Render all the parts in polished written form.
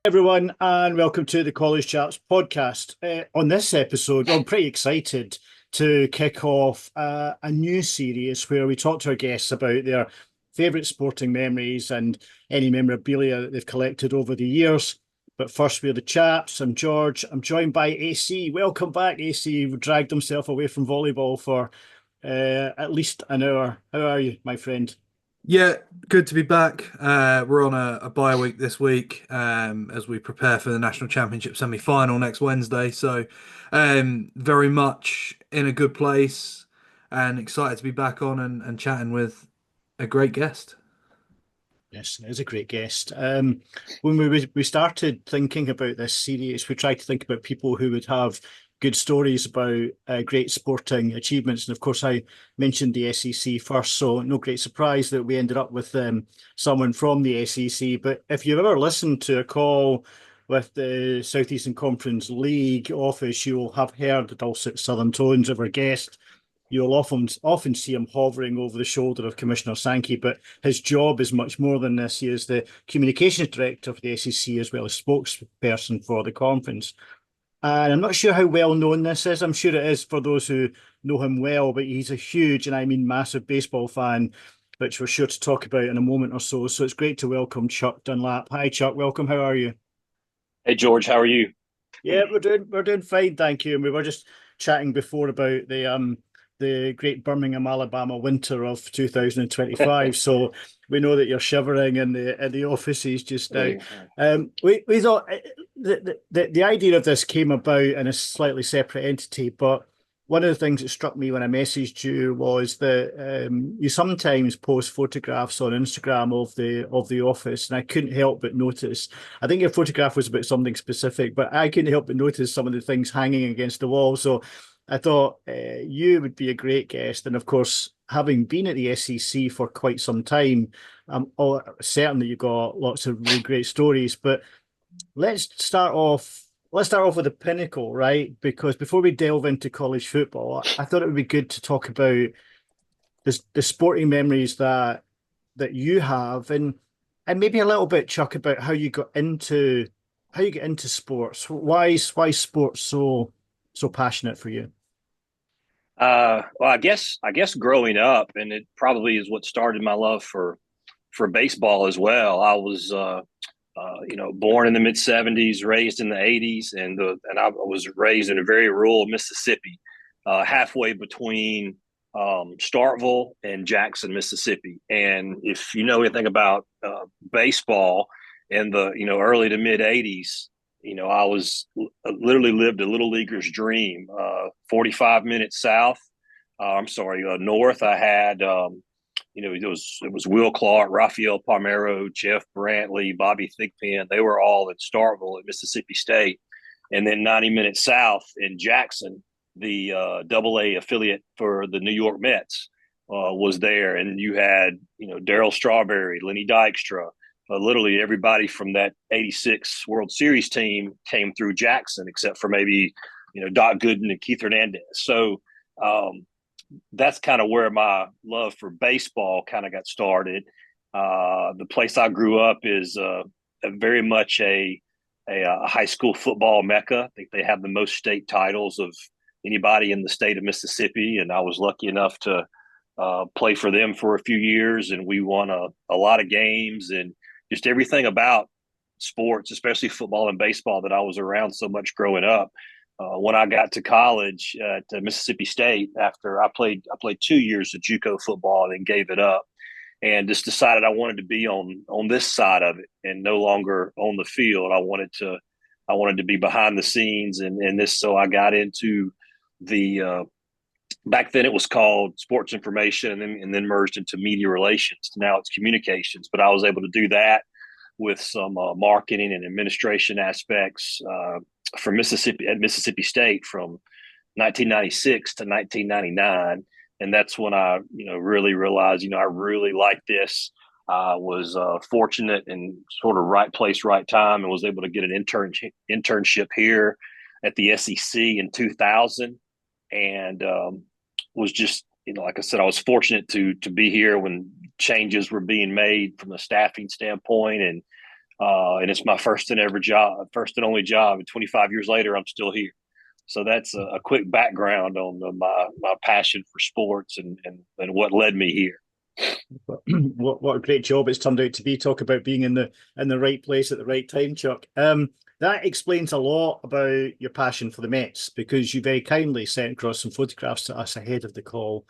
Everyone, and welcome to the College Chats podcast. On this episode, I'm pretty excited to kick off a new series where we talk to our guests about their favourite sporting memories and any memorabilia that they've collected over the years. But first, we're the chaps. I'm George. I'm joined by AC. Welcome back, AC. He dragged himself away from volleyball for at least an hour. How are you, my friend? Yeah, good to be back. We're on a bye week this week as we prepare for the National Championship semi-final next Wednesday. So, very much in a good place and excited to be back on and chatting with a great guest. Yes, it is a great guest. When we started thinking about this series, we tried to think about people who would have good stories about great sporting achievements. And of course, I mentioned the SEC first, so no great surprise that we ended up with someone from the SEC. But if you've ever listened to a call with the Southeastern Conference League office, you will have heard the dulcet southern tones of our guest. You'll often see him hovering over the shoulder of Commissioner Sankey, but his job is much more than this. He is the communications director for the SEC as well as spokesperson for the conference. And I'm not sure how well known this is. I'm sure it is for those who know him well, but he's a huge, and I mean massive, baseball fan, which we're sure to talk about in a moment or so. So it's great to welcome Chuck Dunlap. Hi, Chuck. Welcome. How are you? Hey George, how are you? Yeah, we're doing fine, thank you. And we were just chatting before about the great Birmingham, Alabama winter of 2025. So we know that you're shivering in the offices just now. We thought the idea of this came about in a slightly separate entity, but one of the things that struck me when I messaged you was that you sometimes post photographs on Instagram of the office, and I couldn't help but notice. I think your photograph was about something specific, but I couldn't help but notice some of the things hanging against the wall. So I thought you would be a great guest, and of course, having been at the SEC for quite some time, I'm certain that you've got lots of really great stories. But let's start off. Let's start off with the pinnacle, right? Because before we delve into college football, I thought it would be good to talk about the sporting memories that you have, and maybe a little bit, Chuck, about how you get into sports. Why is sports so passionate for you? Well, I guess growing up, and it probably is what started my love for baseball as well. I was, born in the mid '70s, raised in the '80s, and I was raised in a very rural Mississippi, halfway between Starkville and Jackson, Mississippi. And if you know anything about baseball in the early to mid '80s, I was literally lived a little leaguer's dream. 45 minutes south, I'm sorry, north. I had it was Will Clark, Rafael Palmeiro, Jeff Brantley, Bobby Thigpen. They were all at Starkville at Mississippi State, and then 90 minutes south in Jackson, the Double A affiliate for the New York Mets was there, and you had Darryl Strawberry, Lenny Dykstra, literally everybody from that '86 World Series team came through Jackson, except for maybe Doc Gooden and Keith Hernandez. So um, that's kind of where my love for baseball kind of got started. The place I grew up is very much a high school football mecca. I think they have the most state titles of anybody in the state of Mississippi, and I was lucky enough to play for them for a few years, and we won a lot of games and just everything about sports, especially football and baseball, that I was around so much growing up. When I got to college at Mississippi State, after I played 2 years of JUCO football and then gave it up, and just decided I wanted to be on this side of it and no longer on the field. I wanted to be behind the scenes, and this. So I got into the back then it was called sports information, and then merged into media relations. Now it's communications, but I was able to do that with some marketing and administration aspects from Mississippi at Mississippi State from 1996 to 1999, and that's when I really realized I really like this. I was fortunate and sort of right place, right time, and was able to get an internship here at the SEC in 2000, and was just like I said, I was fortunate to be here when changes were being made from a staffing standpoint, and and it's my first and ever job, first and only job. And 25 years later, I'm still here. So that's a quick background on my passion for sports and what led me here. What a great job it's turned out to be. Talk about being in the right place at the right time, Chuck. That explains a lot about your passion for the Mets, because you very kindly sent across some photographs to us ahead of the call.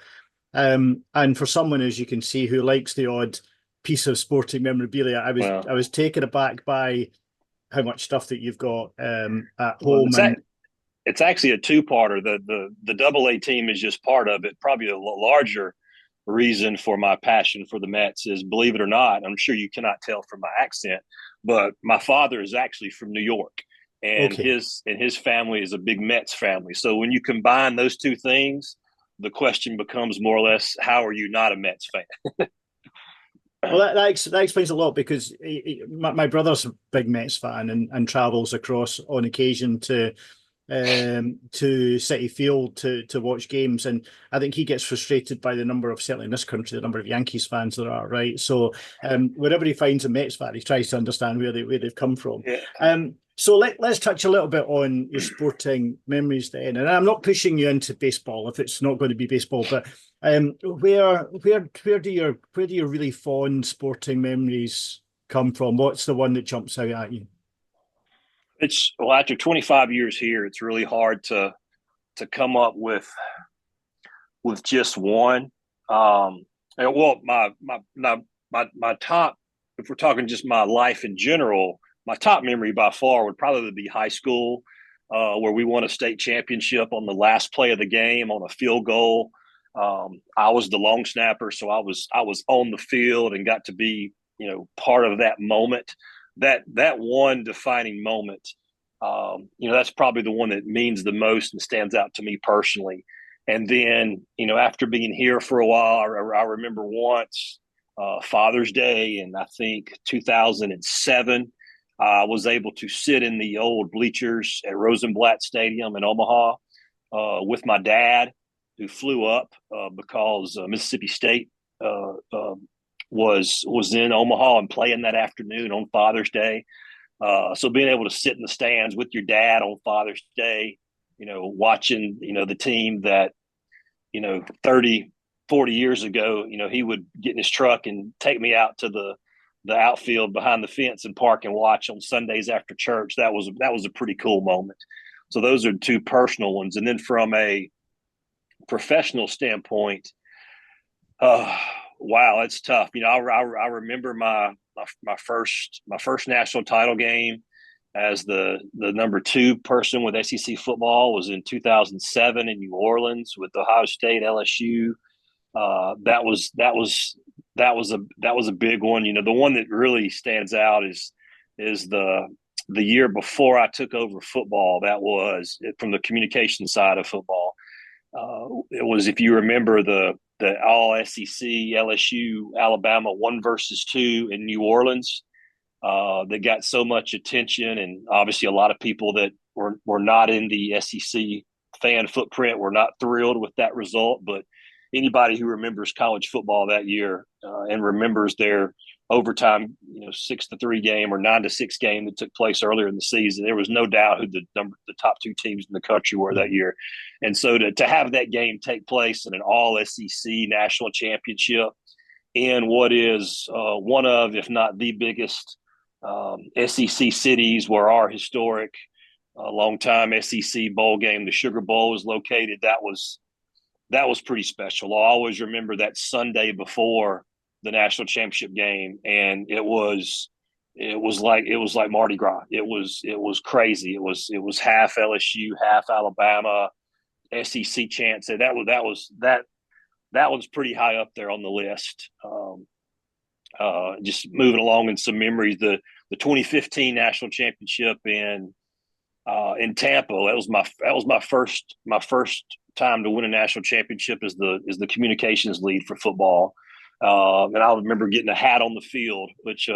And for someone, as you can see, who likes the odd piece of sporting memorabilia, I was taken aback by how much stuff that you've got at home. It's actually a two-parter. The Double-A team is just part of it. Probably a larger reason for my passion for the Mets is, believe it or not, I'm sure you cannot tell from my accent, but my father is actually from New York, and his family is a big Mets family. So when you combine those two things, the question becomes more or less, how are you not a Mets fan? Well, that explains a lot, because my brother's a big Mets fan and travels across on occasion to City Field to watch games, and I think he gets frustrated by the number of, certainly in this country, the number of Yankees fans there are, right? So wherever he finds a Mets fan, he tries to understand where they've come from. Yeah. So let's touch a little bit on your sporting memories then, and I'm not pushing you into baseball if it's not going to be baseball, but where do your really fond sporting memories come from? What's the one that jumps out at you? After 25 years here, it's really hard to come up with just one. Well, my top, if we're talking just my life in general, my top memory by far would probably be high school, where we won a state championship on the last play of the game on a field goal. I was the long snapper, so I was on the field and got to be, part of that moment. That one defining moment, that's probably the one that means the most and stands out to me personally. And then, after being here for a while, I remember once Father's Day, and I think 2007, I was able to sit in the old bleachers at Rosenblatt Stadium in Omaha with my dad, who flew up because Mississippi State was in Omaha and playing that afternoon on Father's Day. So being able to sit in the stands with your dad on Father's Day, watching, the team that, 30, 40 years ago, he would get in his truck and take me out to the outfield behind the fence and park and watch on Sundays after church. That was a pretty cool moment. So those are two personal ones. And then from a professional standpoint, wow, it's tough. I remember my first national title game as the number 2 person with SEC football was in 2007 in New Orleans with Ohio State, LSU. That was a big one. The one that really stands out is the year before I took over football. That was from the communication side of football. It was, if you remember, the all SEC LSU Alabama 1-2 in New Orleans. That got so much attention, and obviously a lot of people that were not in the SEC fan footprint were not thrilled with that result. But anybody who remembers college football that year and remembers their overtime, 6-3 game or 9-6 game that took place earlier in the season, there was no doubt who the top 2 teams in the country were that year. And so to have that game take place in an all SEC national championship in what is one of, if not the biggest SEC cities where our historic longtime SEC bowl game, the Sugar Bowl, is located, that was pretty special. I always remember that Sunday before the national championship game, and it was like Mardi Gras. It was crazy. It was half LSU, half Alabama, SEC chants. That one's pretty high up there on the list. Just moving along in some memories, the 2015 national championship in Tampa. That was my first time to win a national championship as the communications lead for football. And I remember getting a hat on the field, which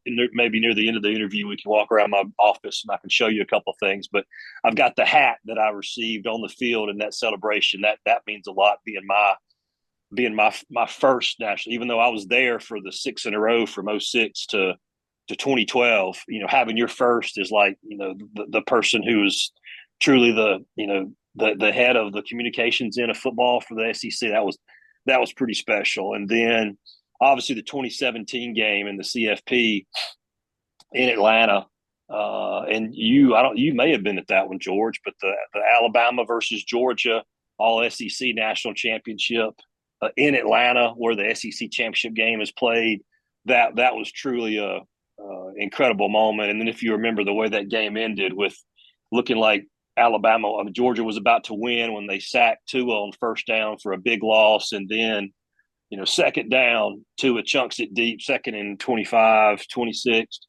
maybe near the end of the interview, we can walk around my office and I can show you a couple of things. But I've got the hat that I received on the field in that celebration. That means a lot, being my first national, even though I was there for the 6 in a row from 06 to to 2012, having your first is like, the person who is truly the head of the communications end of football for the SEC. That was pretty special. And then obviously the 2017 game in the CFP in Atlanta. And you may have been at that one, George, but the Alabama versus Georgia all SEC national championship in Atlanta, where the SEC championship game is played, that was truly a incredible moment. And then if you remember the way that game ended, with looking like Georgia was about to win when they sacked Tua on first down for a big loss, and then second down, Tua chunks it deep, second and 25, 26.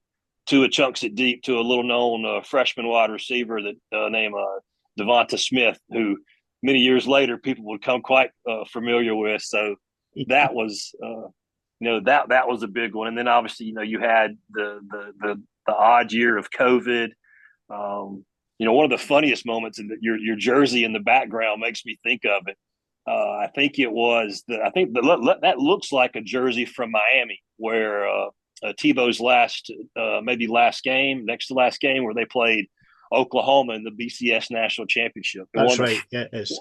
Tua chunks it deep to a little known freshman wide receiver that named Devonta Smith, who many years later people would come quite familiar with. So that was that was a big one. And then obviously you had the odd year of COVID. One of the funniest moments in your jersey in the background makes me think of it. I think that looks like a jersey from Miami, where Tebow's next to last game, where they played Oklahoma in the BCS national championship. That's right. Yeah, it is.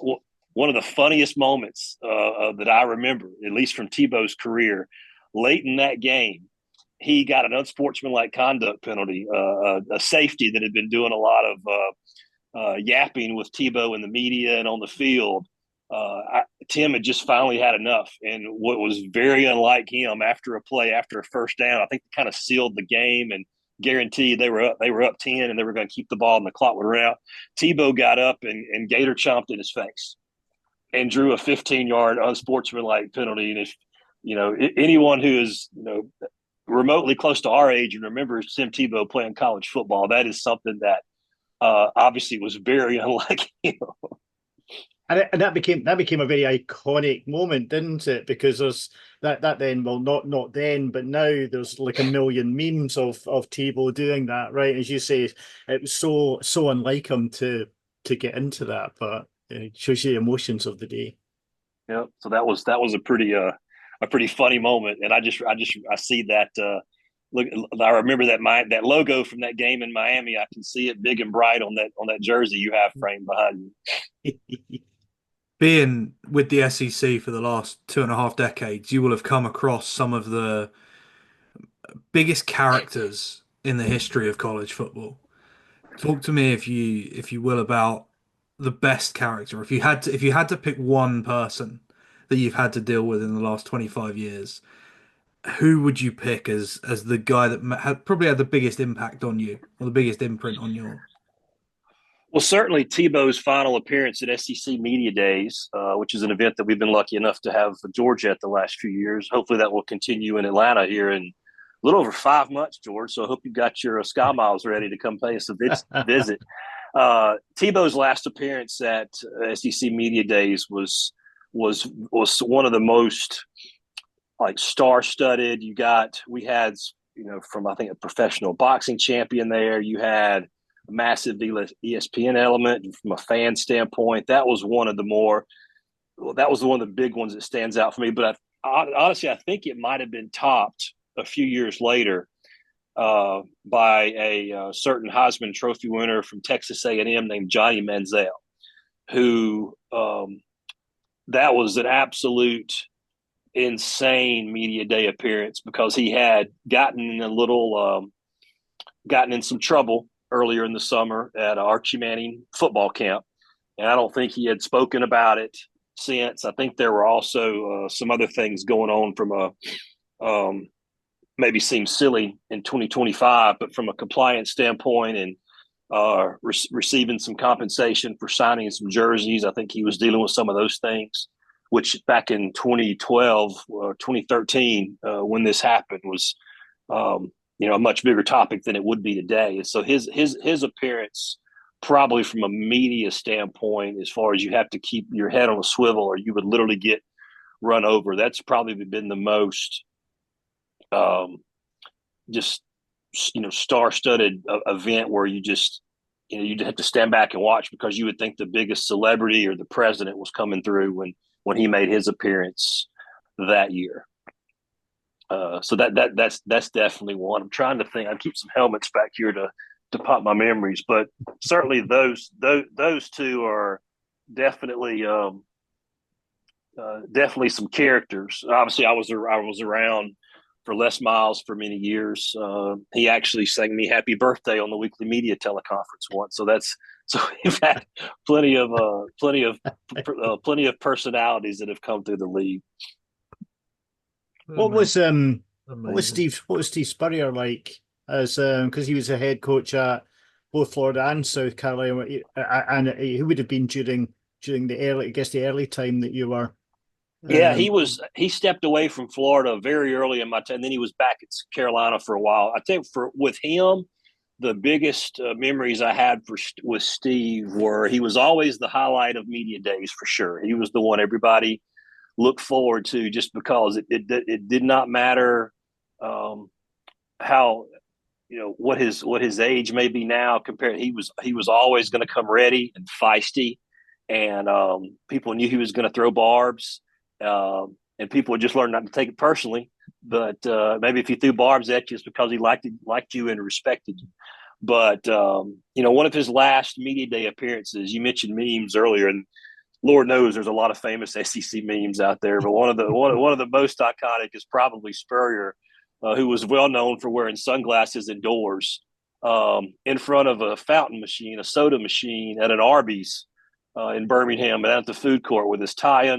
One of the funniest moments that I remember, at least from Tebow's career, late in that game, he got an unsportsmanlike conduct penalty, a safety that had been doing a lot of yapping with Tebow in the media and on the field. Tim had just finally had enough, and what was very unlike him, after a first down, I think kind of sealed the game and guaranteed they were up 10 and they were going to keep the ball and the clock would run out. Tebow got up and Gator chomped in his face and drew a 15-yard unsportsmanlike penalty. And if anyone who is remotely close to our age and remembers Tim Tebow playing college football, that is something that obviously was very unlike him. And that became a very iconic moment, didn't it? Because there's that then, well, not then, but now there's like a million memes of Tebow doing that, right? As you say, it was so unlike him to get into that, but it shows you the emotions of the day. Yeah, so that was a pretty funny moment, and I see that. Look, I remember that logo from that game in Miami. I can see it big and bright on that jersey you have framed behind you. Being with the SEC for the last 2.5 decades, you will have come across some of the biggest characters in the history of college football. Talk to me, if you will, about the best character. If you had to pick one person that you've had to deal with in the last 25 years, who would you pick as the guy that probably had the biggest impact on you, or the biggest imprint on you? Well, certainly Tebow's final appearance at SEC Media Days, which is an event that we've been lucky enough to have for Georgia at the last few years. Hopefully that will continue in Atlanta here in a little over 5 months, George. So I hope you've got your Sky Miles ready to come pay us a visit. Tebow's last appearance at SEC Media Days was one of the most like star-studded. We had from, I think, a professional boxing champion there. You had a massive ESPN element from a fan standpoint. That was one of the big ones that stands out for me. But honestly, I think it might have been topped a few years later by a certain Heisman Trophy winner from Texas A&M named Johnny Manziel, who that was an absolute insane media day appearance, because he had gotten in some trouble earlier in the summer at Archie Manning football camp. And I don't think he had spoken about it since. I think there were also some other things going on from maybe seems silly in 2025, but from a compliance standpoint and receiving some compensation for signing some jerseys. I think he was dealing with some of those things, which back in 2012 or 2013, when this happened, was a much bigger topic than it would be today. And so his appearance, probably from a media standpoint, as far as you have to keep your head on a swivel or you would literally get run over, that's probably been the most star-studded event, where you just you'd have to stand back and watch, because you would think the biggest celebrity or the president was coming through when he made his appearance that year. So that's definitely one. I'm trying to think. I keep some helmets back here to pop my memories, but certainly those two are definitely definitely some characters. Obviously, I was around for Les Miles for many years. He actually sang me "Happy Birthday" on the weekly media teleconference once. So we've had plenty of personalities that have come through the league. What was Amazing. What was Steve Spurrier like as because he was a head coach at both Florida and South Carolina, and he would have been during the early, I guess, the early time that you were. Yeah, he stepped away from Florida very early in my time, and then he was back at Carolina for a while. I think with him, the biggest memories I had with Steve were he was always the highlight of media days for sure. He was the one everybody looked forward to just because it did not matter how what his age may be now compared. He was always going to come ready and feisty, and people knew he was going to throw barbs, and people would just learn not to take it personally. But maybe if he threw barbs at you, it's because he liked you and respected you. But one of his last media day appearances, you mentioned memes earlier, and Lord knows there's a lot of famous SEC memes out there, but one of the most iconic is probably Spurrier, who was well known for wearing sunglasses indoors in front of a fountain machine, a soda machine at an Arby's in Birmingham, and at the food court with his tie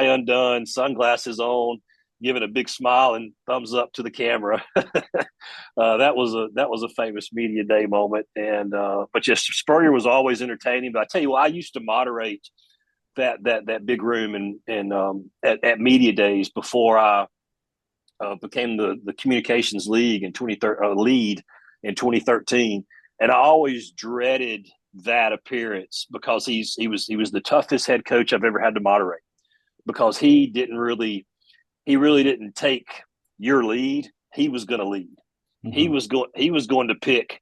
undone, sunglasses on, giving a big smile and thumbs up to the camera. That was a famous media day moment, and but just Spurrier was always entertaining. But I tell you what, I used to moderate that big room at media days before I became the communications lead in 2013, and I always dreaded that appearance because he was the toughest head coach I've ever had to moderate, because he really didn't take your lead. He was going to lead. Mm-hmm. He was going to pick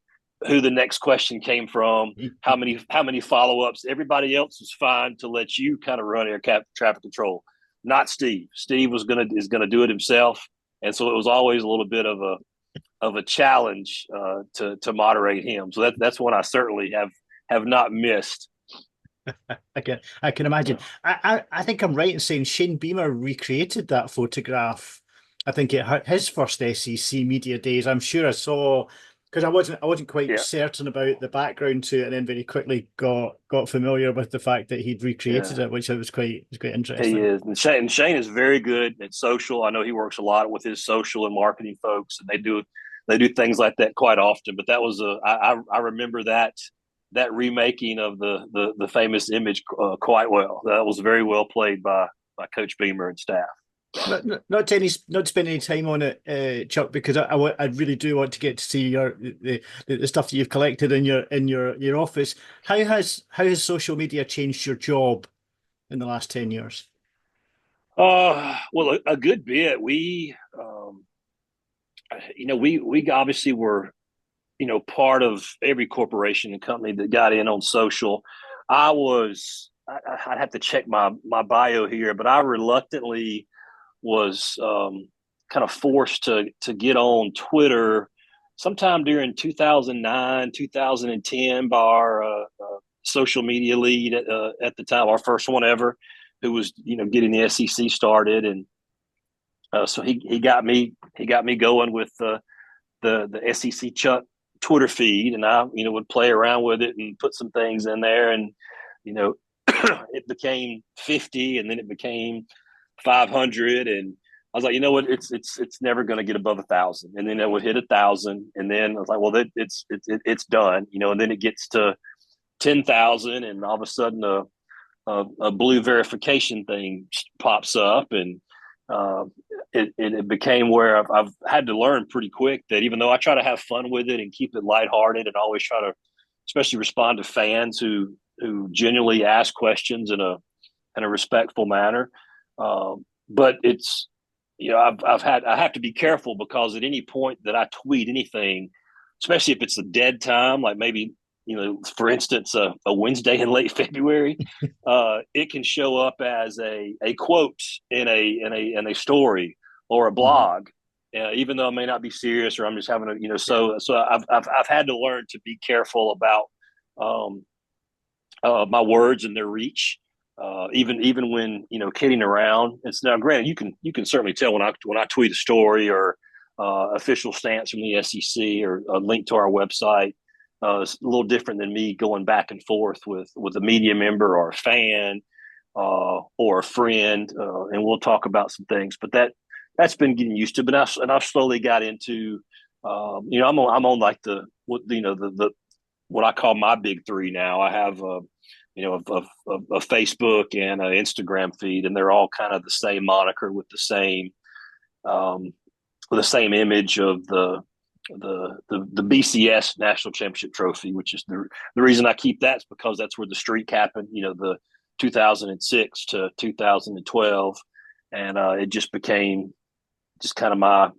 who the next question came from, how many follow-ups. Everybody else was fine to let you kind of run air traffic control, not Steve. Steve is going to do it himself, and so it was always a little bit of a challenge to moderate him. So that's one I certainly have not missed. I can imagine. I think I'm right in saying Shane Beamer recreated that photograph. I think at his first SEC media days. I'm sure I saw, because I wasn't quite certain about the background to it, and then very quickly got familiar with the fact that he'd recreated it, which was quite interesting. He is, and Shane is very good at social. I know he works a lot with his social and marketing folks, and they do things like that quite often. But that was I remember that remaking of the famous image quite well. That was very well played by Coach Beamer and staff. Not to spend any time on it, Chuck, because I really do want to get to see the stuff that you've collected in your office. How has social media changed your job in the last 10 years? Well, a good bit. We obviously were part of every corporation and company that got in on social. I'd have to check my bio here, but I reluctantly was kind of forced to get on Twitter sometime during 2009, 2010 by our social media lead at the time, our first one ever, who was getting the SEC started, and so he got me going with the SEC Chuck Twitter feed, and I would play around with it and put some things in there, and it became 50, and then it became 500, and I was like, you know what, it's never going to get above 1,000, and then it would hit 1,000, and then I was like, well, it's done, and then it gets to 10,000, and all of a sudden a blue verification thing pops up, and it became where I've had to learn pretty quick that even though I try to have fun with it and keep it lighthearted and always try to especially respond to fans who genuinely ask questions in a respectful manner, but it's I have to be careful, because at any point that I tweet anything, especially if it's a dead time, like maybe for instance a Wednesday in late February, it can show up as a quote in a story or a blog, even though I may not be serious or I'm just having a, so I've had to learn to be careful about um, my words and their reach. Even when kidding around, it's now granted you can certainly tell when I tweet a story or official stance from the SEC or a link to our website. It's a little different than me going back and forth with a media member or a fan or a friend, and we'll talk about some things. But that's been getting used to. But I've slowly got into, I'm on like the what I call my big three now. I have a Facebook and an Instagram feed, and they're all kind of the same moniker with um, the same image of the BCS National Championship Trophy, which is the reason I keep that is because that's where the streak happened. The 2006 to 2012, and it just became just kind of my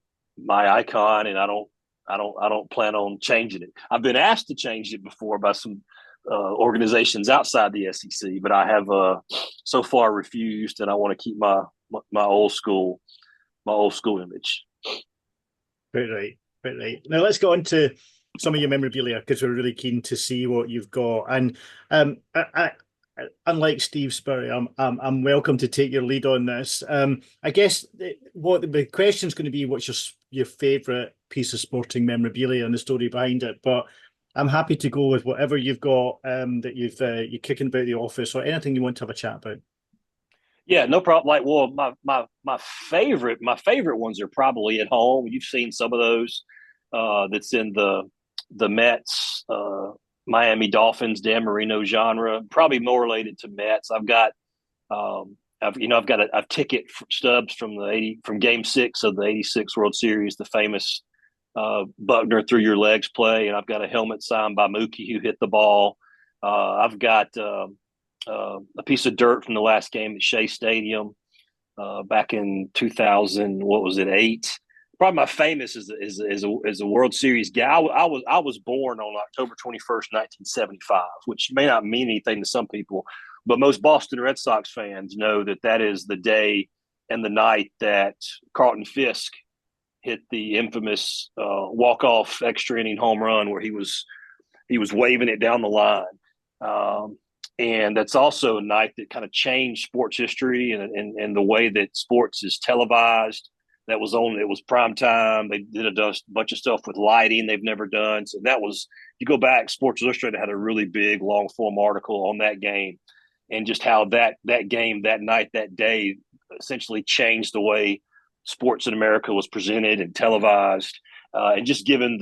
icon, and I don't plan on changing it. I've been asked to change it before by some organizations outside the SEC, but I have so far refused, and I want to keep my old school image. Right. Now let's go on to some of your memorabilia because we're really keen to see what you've got. And I unlike Steve Spurrier, I'm welcome to take your lead on this. I guess what the question is going to be: what's your favourite piece of sporting memorabilia and the story behind it? But I'm happy to go with whatever you've got that you're kicking about the office or anything you want to have a chat about. Yeah, no problem. Like, well, my favorite ones are probably at home. You've seen some of those. That's in the Mets, Miami Dolphins, Dan Marino genre. Probably more related to Mets. I've got I've got a ticket stubs from Game 6 of the '86 World Series, the famous Buckner through your legs play, and I've got a helmet signed by Mookie who hit the ball. I've got a piece of dirt from the last game at Shea Stadium back in 2000. What was it? 8. Probably my famous is a World Series guy. I was born on October 21st, 1975, which may not mean anything to some people, but most Boston Red Sox fans know that is the day and the night that Carlton Fisk hit the infamous walk-off extra inning home run where he was waving it down the line. And that's also a night that kind of changed sports history and the way that sports is televised. It was prime time. They did a bunch of stuff with lighting they've never done. So you go back, Sports Illustrated had a really big long form article on that game and just how that game, that night, that day essentially changed the way sports in America was presented and televised. And just given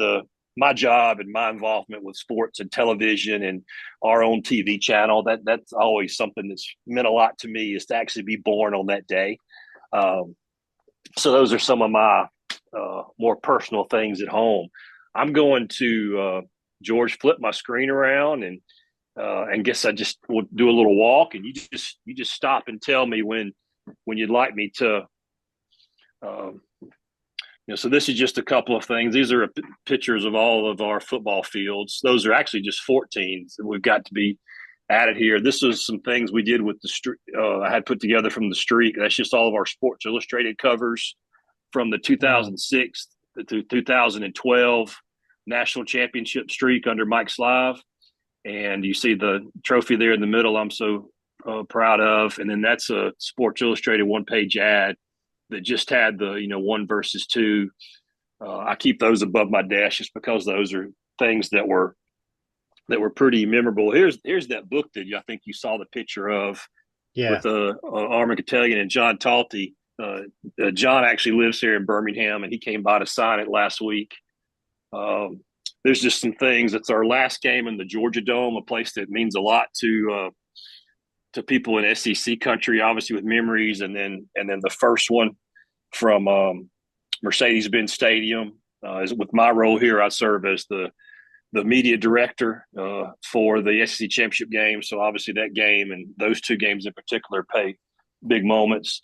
my job and my involvement with sports and television and our own TV channel, that's always something that's meant a lot to me, is to actually be born on that day. So those are some of my more personal things at home. I'm going to George flip my screen around and guess I just will do a little walk, and you just stop and tell me when you'd like me to. So this is just a couple of things. These are pictures of all of our football fields. Those are actually just 14 that we've got to be added here. This is some things we did with the streak. I had put together from the streak. That's just all of our Sports Illustrated covers from the 2006 to 2012 national championship streak under Mike Slive. And you see the trophy there in the middle I'm so proud of. And then that's a Sports Illustrated one-page ad that just had the 1 versus 2. I keep those above my desk just because those are things that were pretty memorable. Here's that book that I think you saw the picture of, with Armin Catalian and John Talty. John actually lives here in Birmingham, and he came by to sign it last week. There's just some things. It's our last game in the Georgia Dome, a place that means a lot to people in SEC country, obviously with memories, and then the first one from Mercedes-Benz Stadium. With my role here, I serve as the media director for the SEC championship game. So obviously that game and those 2 games in particular pay big moments.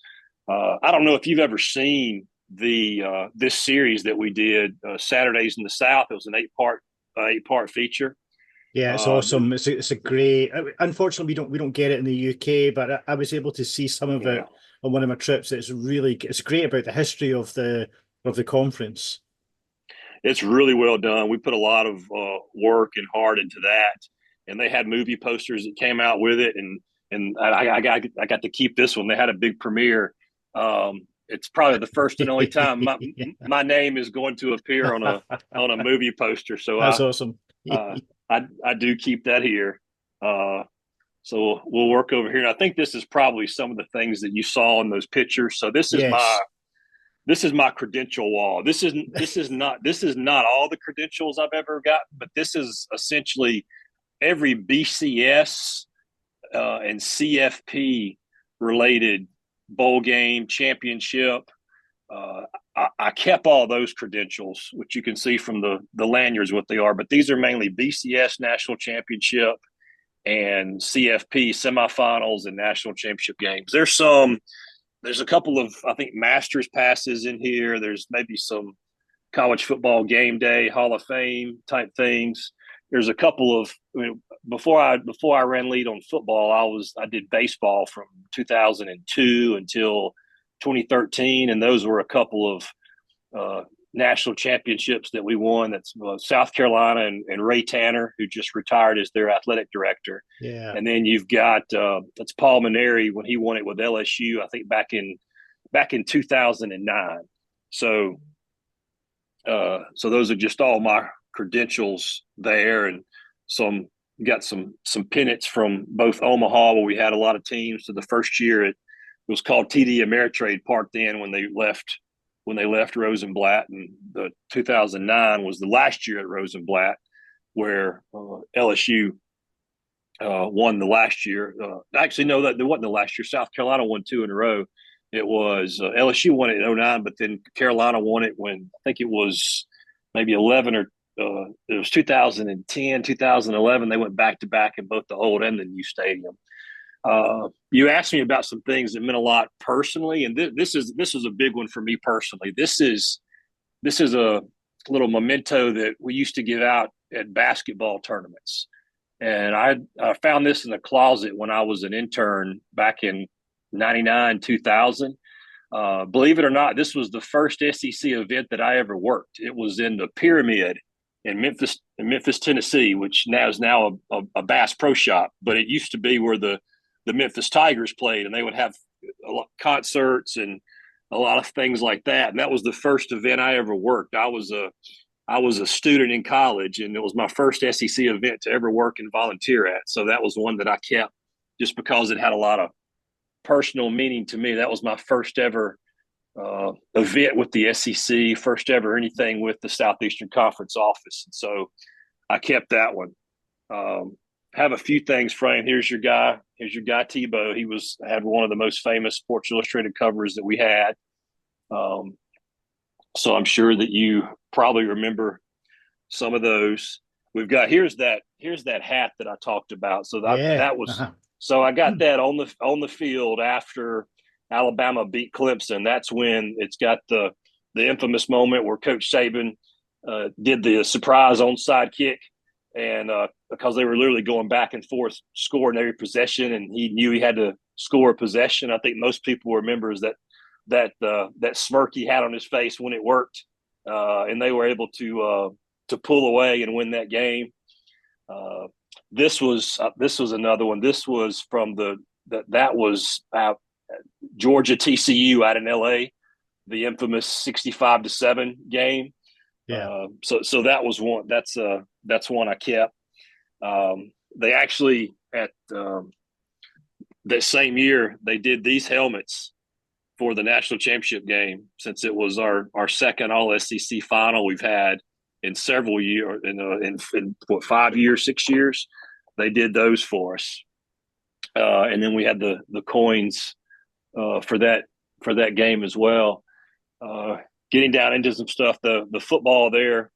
I don't know if you've ever seen this series that we did, Saturdays in the South. It was an 8-part feature. Yeah, it's awesome. It's a great. Unfortunately, we don't get it in the UK, but I was able to see some of it on one of my trips. It's great about the history of the of the conference. It's really well done. We put a lot of work and heart into that, and they had movie posters that came out with it, and I got to keep this one. They had a big premiere. It's probably the first and only time my name is going to appear on a movie poster. So That's awesome. I do keep that here. So we'll work over here, and I think this is probably some of the things that you saw in those pictures. So this is Yes. this is my credential wall. This is not all the credentials I've ever got, but this is essentially every BCS and CFP related bowl game, championship. I kept all those credentials, which you can see from the lanyards what they are, but these are mainly BCS national championship and CFP semifinals and national championship games. There's a couple of, I think, Masters passes in here. There's maybe some college football game day, Hall of Fame type things. There's a couple of, before I ran lead on football, I did baseball from 2002 until 2013, and those were a couple of national championships that we won. That's South Carolina and Ray Tanner, who just retired as their athletic director. Yeah. And then you've got that's Paul Maneri when he won it with LSU, I think back in 2009. So those are just all my credentials there, and got some pennants from both Omaha, where we had a lot of teams. So the first year it was called TD Ameritrade Park then when they left Rosenblatt, and the 2009 was the last year at Rosenblatt where LSU won the last year. Actually, no, that wasn't the last year. South Carolina won 2 in a row. It was LSU won it in 2009, but then Carolina won it when I think it was maybe 11 or it was 2010, 2011. They went back to back in both the old and the new stadium. You asked me about some things that meant a lot personally, and this is a big one for me personally. This is a little memento that we used to give out at basketball tournaments, and I found this in the closet when I was an intern back in 99, 2000. Believe it or not, this was the first SEC event that I ever worked. It was in the Pyramid in Memphis, Tennessee, which now is a Bass Pro Shop, but it used to be where the Memphis Tigers played, and they would have a lot of concerts and a lot of things like that. And that was the first event I ever worked. I was a student in college, and it was my first SEC event to ever work and volunteer at. So that was one that I kept just because it had a lot of personal meaning to me. That was my first ever event with the SEC, first ever anything with the Southeastern Conference office. And so I kept that one. Have a few things framed. Here's your guy Tebow. He had one of the most famous Sports Illustrated covers that we had. So I'm sure that you probably remember some of those. We've got here's that hat that I talked about. So that was so I got that on the field after Alabama beat Clemson. That's when it's got the infamous moment where Coach Saban did the surprise onside kick, and because they were literally going back and forth, scoring every possession, and he knew he had to score a possession. I think most people remember is that smirk he had on his face when it worked, and they were able to pull away and win that game. This was another one. This was from that was Georgia TCU out in LA, the infamous 65-7 game. Yeah. So that was one. That's one I kept. They actually at that same year they did these helmets for the national championship game, since it was our second All SEC final we've had in several years, in what, 5 years, 6 years. They did those for us, and then we had the coins for that game as well. Getting down into some stuff, the football there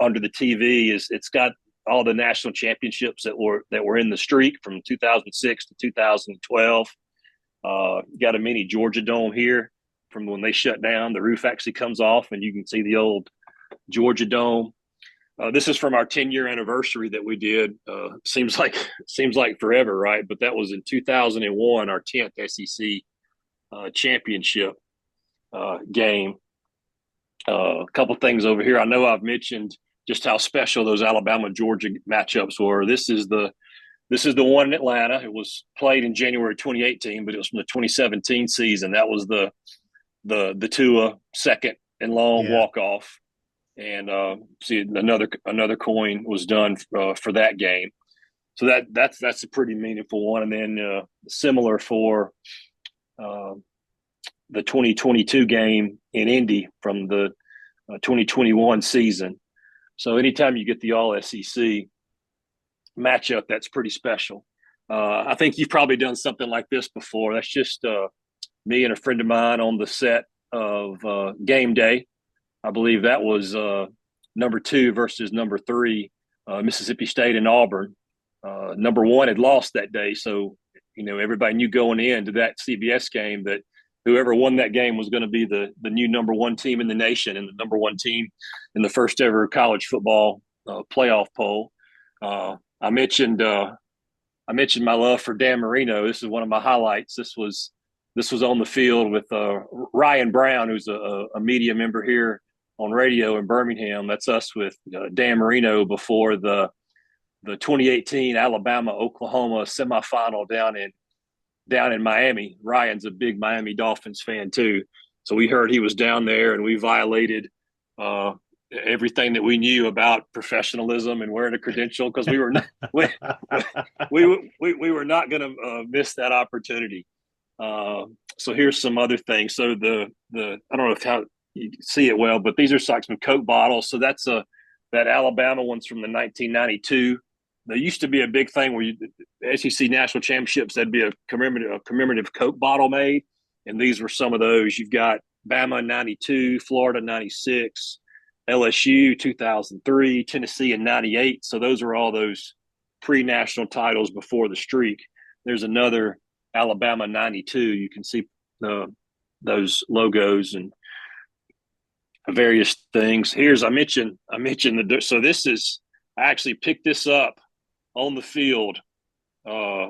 under the TV it's got all the national championships that were in the streak from 2006 to 2012. Got a mini Georgia Dome here from when they shut down. The roof actually comes off, and you can see the old Georgia Dome. This is from our 10-year anniversary that we did. Seems like forever, right? But that was in 2001, our 10th SEC championship game. A couple things over here. I know I've mentioned just how special those Alabama Georgia matchups were. This is the one in Atlanta. It was played in January 2018, but it was from the 2017 season. That was the Tua second and long walk off, and see another coin was done for that game. So that's a pretty meaningful one. And then similar for the 2022 game in Indy from the 2021 season. So anytime you get the All SEC matchup, that's pretty special. I think you've probably done something like this before. That's just me and a friend of mine on the set of Game Day. I believe that was number 2 versus number 3, Mississippi State and Auburn. Number 1 had lost that day, so everybody knew going into that CBS game that whoever won that game was going to be the new number 1 team in the nation and the number 1 team in the first ever college football playoff poll. I mentioned my love for Dan Marino. This is one of my highlights. This was on the field with Ryan Brown, who's a media member here on radio in Birmingham. That's us with Dan Marino before the 2018 Alabama-Oklahoma semifinal down in Miami. Ryan's a big Miami Dolphins fan too. So we heard he was down there, and we violated everything that we knew about professionalism and wearing a credential because we were not, we were not going to miss that opportunity. So here's some other things. So the I don't know how you see it well, but these are like some Coke bottles. So that's that Alabama one's from the 1992. There used to be a big thing where SEC national championships, there'd be a commemorative Coke bottle made, and these were some of those. You've got Bama 92, Florida 96, LSU 2003, Tennessee in 98. So those are all those pre-national titles before the streak. There's another Alabama 92. You can see those logos and various things. I mentioned so this is, I actually picked this up on the field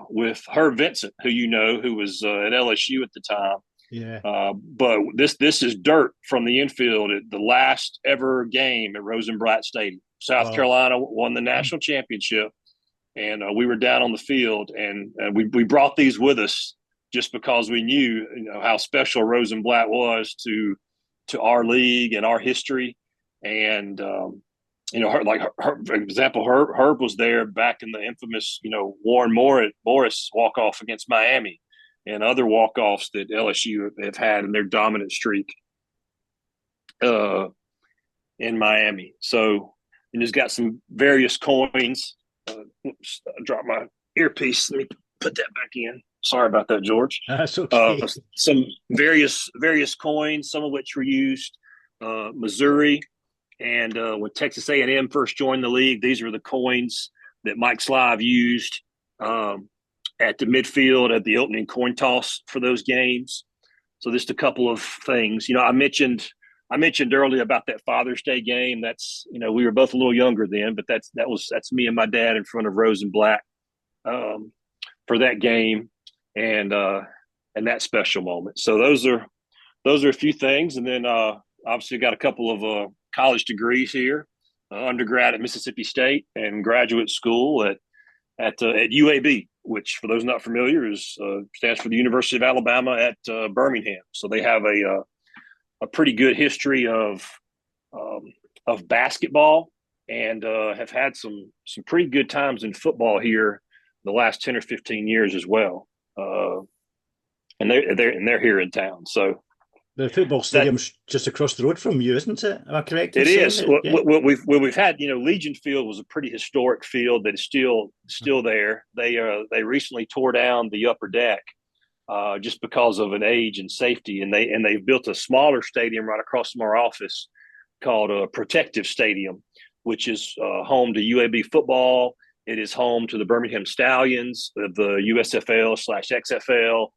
with Herb Vincent, who was at LSU at the time. Yeah. But this is dirt from the infield at the last ever game at Rosenblatt Stadium. South Carolina won the national championship, and we were down on the field, and we brought these with us just because we knew how special Rosenblatt was to our league and our history. And for example, Herb was there back in the infamous Warren Morris walk off against Miami, and other walk-offs that LSU have had in their dominant streak in Miami. So, and it's got some various coins. Oops, I dropped my earpiece. Let me put that back in. Sorry about that, George. That's okay. Some various coins, some of which were used Missouri, and when Texas A&M first joined the league, these are the coins that Mike Slive used at the midfield at the opening coin toss for those games. So just a couple of things. I mentioned earlier about that Father's Day game. That's we were both a little younger then, but that's me and my dad in front of Rosenblatt for that game and that special moment. So those are a few things, and then obviously got a couple of college degrees here, undergrad at Mississippi State and graduate school at UAB, which for those not familiar stands for the University of Alabama at Birmingham. So they have a pretty good history of basketball and have had some pretty good times in football here the last 10 or 15 years as well. And they're here in town. So the football stadium's just across the road from you, isn't it? Am I correct? It is. Yeah. We've had, Legion Field was a pretty historic field that is still there. They recently tore down the upper deck just because of an age and safety, and they've built a smaller stadium right across from our office called Protective Stadium, which is home to UAB football. It is home to the Birmingham Stallions of the USFL/XFL.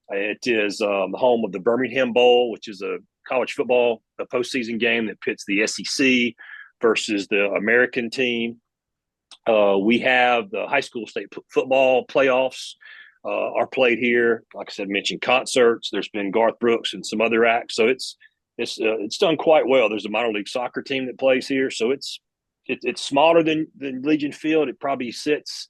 It is the home of the Birmingham Bowl, which is a college football postseason game that pits the SEC versus the American team. We have the high school state football playoffs are played here. Like I said, mentioned concerts. There's been Garth Brooks and some other acts. So it's it's done quite well. There's a minor league soccer team that plays here, so it's smaller than Legion Field. It probably sits,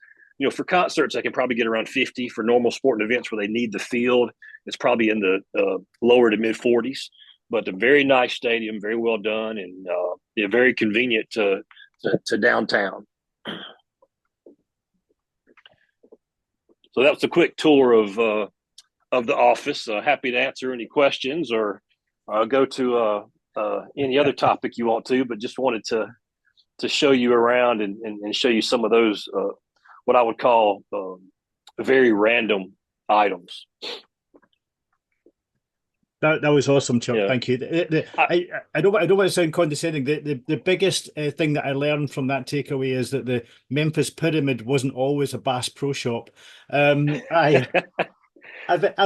for concerts, I can probably get around 50. For normal sporting events where they need the field, it's probably in the lower to mid 40s. But a very nice stadium, very well done, and very convenient to downtown. So that was a quick tour of the office. Happy to answer any questions or go to any other topic you want to, but just wanted to show you around and show you some of those what I would call very random items. That was awesome, Chuck. Yeah. Thank you. I don't want to sound condescending. The biggest thing that I learned from that takeaway is that the Memphis Pyramid wasn't always a Bass Pro Shop. I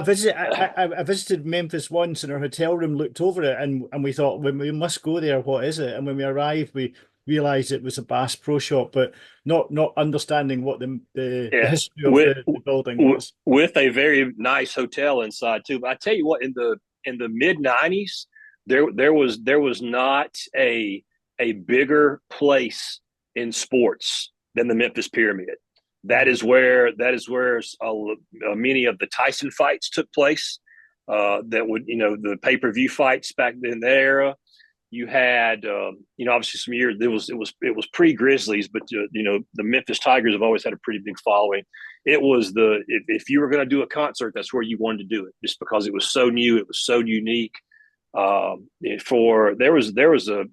visited Memphis once, and our hotel room looked over it, and we thought, when we must go there, what is it? And when we arrived, we realized it was a Bass Pro Shop, but not understanding what the history of the building was. With a very nice hotel inside too. But I tell you what, in the mid 90s, there was not a bigger place in sports than the Memphis Pyramid. That is where many of the Tyson fights took place. That would, the pay-per-view fights back in that era. You had, obviously some years it was pre-Grizzlies, but the Memphis Tigers have always had a pretty big following. It was if you were going to do a concert, that's where you wanted to do it, just because it was so new, it was so unique. There was a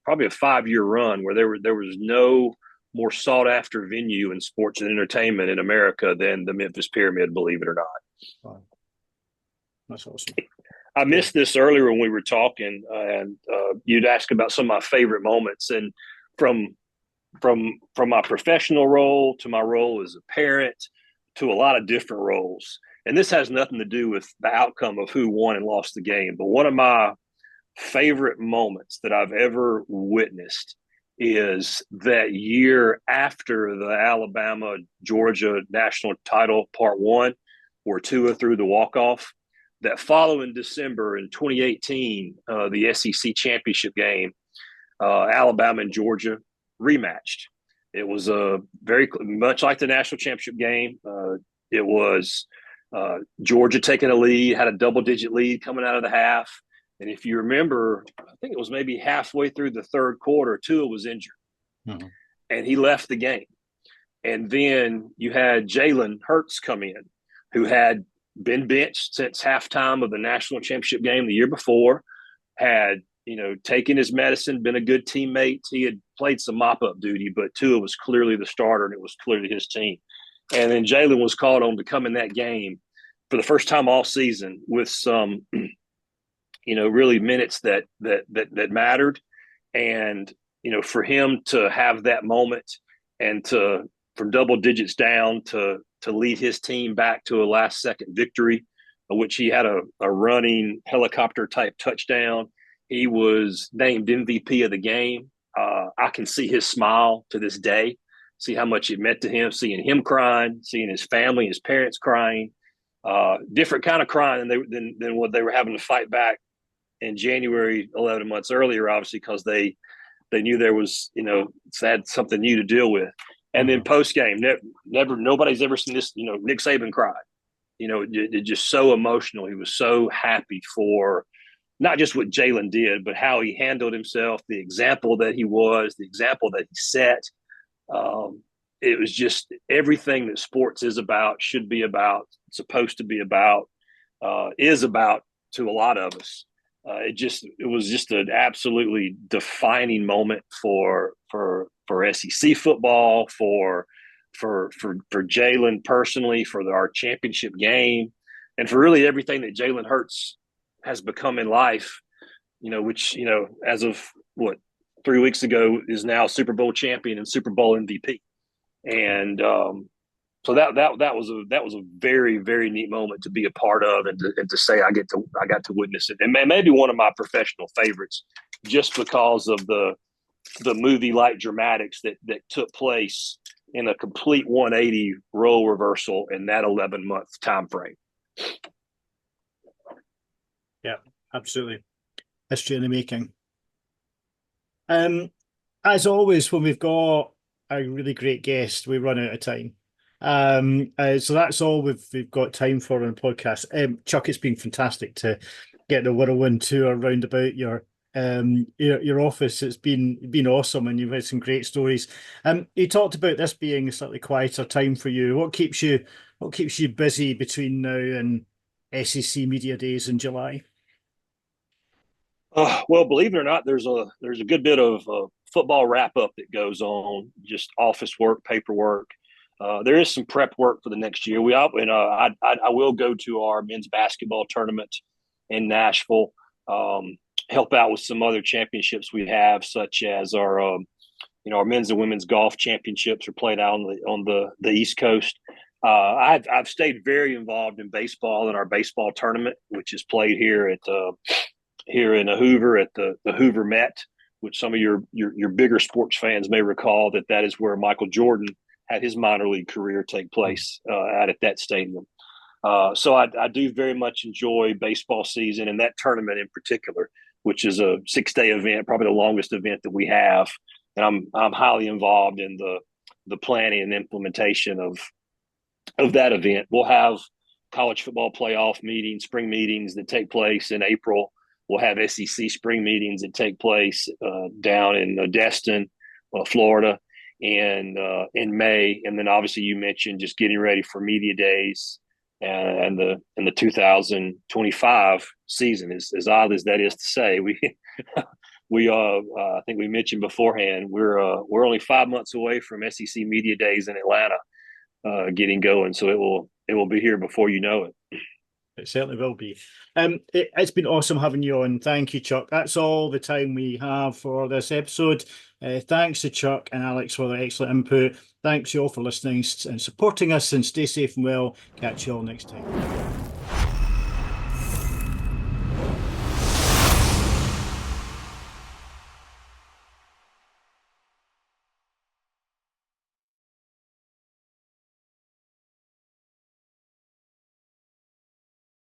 probably a 5-year run where there was no more sought after venue in sports and entertainment in America than the Memphis Pyramid, believe it or not. Wow. That's awesome. I missed this earlier when we were talking, and you'd ask about some of my favorite moments. And from my professional role to my role as a parent to a lot of different roles. And this has nothing to do with the outcome of who won and lost the game. But one of my favorite moments that I've ever witnessed is that year after the Alabama-Georgia national title, part 1, where Tua threw the walk-off. That following December in 2018, the SEC championship game, Alabama and Georgia rematched. It was very much like the national championship game. It was Georgia taking a lead, had a double-digit lead coming out of the half. And if you remember, I think it was maybe halfway through the third quarter, Tua was injured. Mm-hmm. And he left the game. And then you had Jalen Hurts come in, who had been benched since halftime of the national championship game the year before, had, taken his medicine, been a good teammate. He had played some mop-up duty, but Tua was clearly the starter, and it was clearly his team. And then Jalen was called on to come in that game for the first time all season with some, really minutes that mattered. And, for him to have that moment and from double digits down to lead his team back to a last second victory, which he had a running helicopter type touchdown. He was named MVP of the game. I can see his smile to this day, see how much it meant to him, seeing him crying, seeing his family, his parents crying, different kind of crying than what they were having to fight back in January, 11 months earlier, obviously, because they knew there was, had something new to deal with. And then post game, nobody's ever seen this. Nick Saban cried. It just so emotional. He was so happy for not just what Jalen did, but how he handled himself, the example that he was, the example that he set. It was just everything that sports is about, should be about, supposed to be about, is about to a lot of us. It was just an absolutely defining moment for SEC football, for Jalen personally, for our championship game, and for really everything that Jalen Hurts has become in life. Which as of 3 weeks ago is now Super Bowl champion and Super Bowl MVP, and so that was a very, very neat moment to be a part of, and to say I got to witness it, and maybe one of my professional favorites, just because of the movie-like dramatics that took place in a complete 180 role reversal in that 11-month time frame. Yeah, absolutely. history in the making. As always, when we've got a really great guest, we run out of time. So that's all we've got time for on the podcast. Chuck, it's been fantastic to get the whirlwind tour round about your office. It's been awesome, and you've had some great stories. You talked about this being a slightly quieter time for you. What keeps you busy between now and SEC Media Days in July? Well, believe it or not, there's a good bit of football wrap up that goes on, just office work, paperwork. There is some prep work for the next year. I will go to our men's basketball tournament in Nashville, help out with some other championships we have, such as our men's and women's golf championships are played out on the East Coast. I've stayed very involved in baseball in our baseball tournament, which is played here in Hoover at the Hoover Met, which some of your bigger sports fans may recall that is where Michael Jordan had his minor league career take place at that stadium. So I do very much enjoy baseball season and that tournament in particular, which is a 6-day event, probably the longest event that we have. And I'm highly involved in the planning and implementation of that event. We'll have college football playoff meetings, spring meetings that take place in April. We'll have SEC spring meetings that take place down in Destin, Florida, and in May. And then obviously you mentioned just getting ready for media days and the 2025 season. As odd as that is to say, I think we mentioned beforehand, we're only 5 months away from SEC media days in Atlanta getting going. So it will be here before you know it. It certainly will be. It's been awesome having you on. Thank you, Chuck. That's all the time we have for this episode. Thanks to Chuck and Alex for their excellent input. Thanks you all for listening and supporting us, and stay safe and well. Catch you all next time.